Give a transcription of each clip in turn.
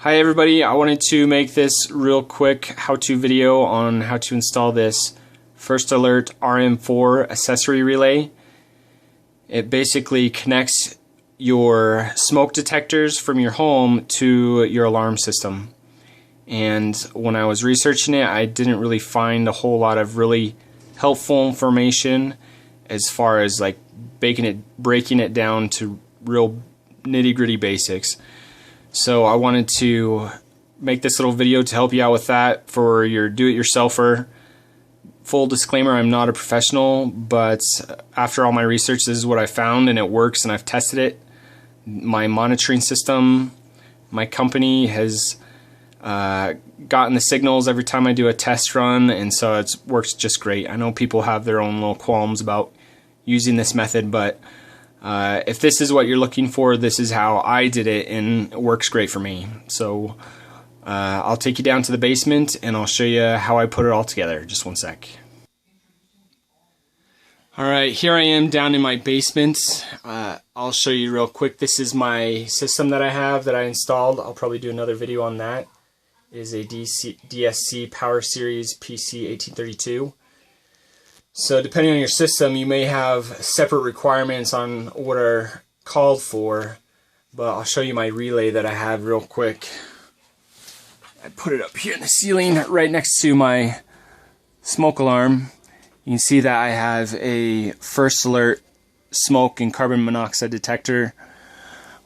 Hi everybody, I wanted to make this real quick how-to video on how to install this First Alert RM4 accessory relay. It basically connects your smoke detectors from your home to your alarm system. And when I was researching it, I didn't really find a whole lot of really helpful information as far as like breaking it down to real nitty-gritty basics. So I wanted to make this little video to help you out with that for your do-it-yourselfer. Full disclaimer, I'm not a professional, but after all my research, this is what I found and it works and I've tested it. My monitoring system, my company has gotten the signals every time I do a test run, and so it works just great. I know people have their own little qualms about using this method, but if this is what you're looking for, this is how I did it, and it works great for me. So I'll take you down to the basement and I'll show you how I put it all together. Just one sec. Alright, here I am down in my basement. I'll show you real quick. This is my system that I have that I installed. I'll probably do another video on that. It is a DSC Power Series PC 1832. So depending on your system, you may have separate requirements on what are called for, but I'll show you my relay that I have real quick. I put it up here in the ceiling right next to my smoke alarm. You can see that I have a First Alert smoke and carbon monoxide detector.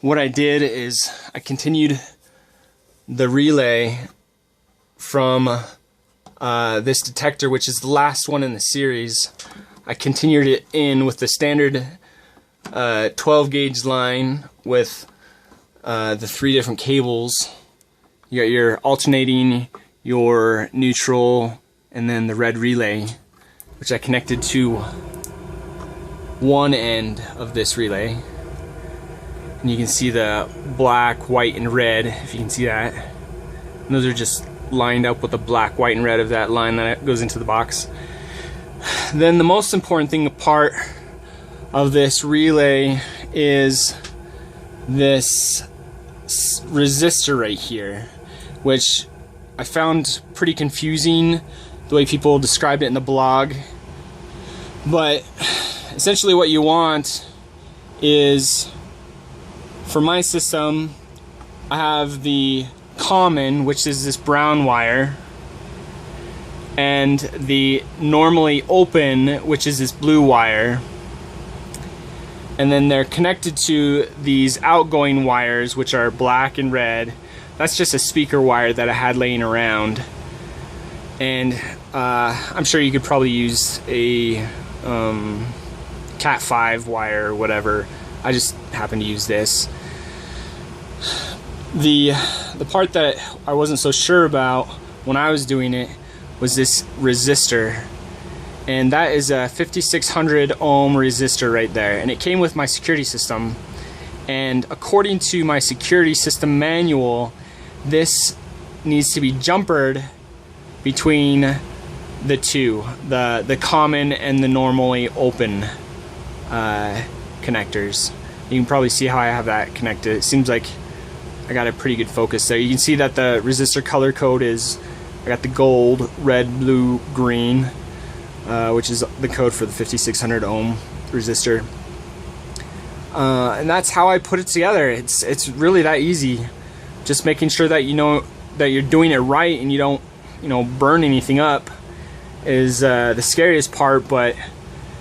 What I did is I continued the relay from this detector, which is the last one in the series. I continued it in with the standard 12 gauge line with the 3 different cables. You got your alternating, your neutral, and then the red relay, which I connected to one end of this relay. And you can see the black, white, and red, if you can see that. And those are just lined up with the black, white, and red of that line that goes into the box. Then the most important thing, part of this relay, is this resistor right here, which I found pretty confusing the way people described it in the blog. But essentially what you want is, for my system, I have the common, which is this brown wire, and the normally open, which is this blue wire, and then they're connected to these outgoing wires, which are black and red. That's just a speaker wire that I had laying around, and I'm sure you could probably use a Cat 5 wire or whatever. I just happen to use this. The part that I wasn't so sure about when I was doing it was this resistor, and that is a 5600 ohm resistor right there, and it came with my security system. And according to my security system manual, this needs to be jumpered between the two, the common and the normally open connectors. You can probably see how I have that connected. It seems like I got a pretty good focus there. You can see that the resistor color code is, I got the gold, red, blue, green, which is the code for the 5600 ohm resistor. And that's how I put it together. It's really that easy. Just making sure that you know that you're doing it right and you don't, burn anything up is the scariest part.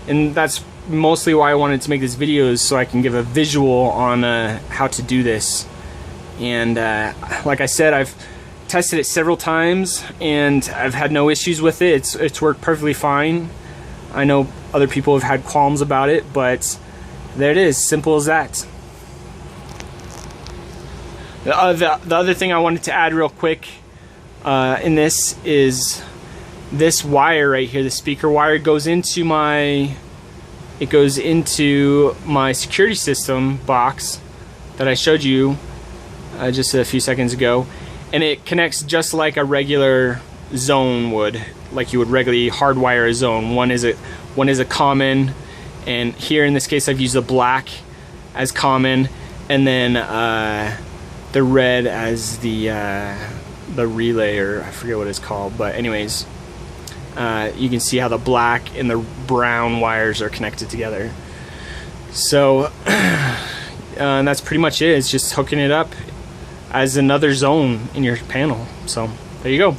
And that's mostly why I wanted to make this video, is so I can give a visual on how to do this. And like I said, I've tested it several times and I've had no issues with it. It's worked perfectly fine. I know other people have had qualms about it, but there it is, simple as that. The other thing I wanted to add real quick in this is this wire right here, the speaker wire, goes into my security system box that I showed you just a few seconds ago, and it connects just like a regular zone would, like you would regularly hardwire a zone. One is a common, and here in this case I've used the black as common, and then the red as the relay, or I forget what it's called, but anyways, you can see how the black and the brown wires are connected together. So and that's pretty much it. It's just hooking it up as another zone in your panel. So there you go.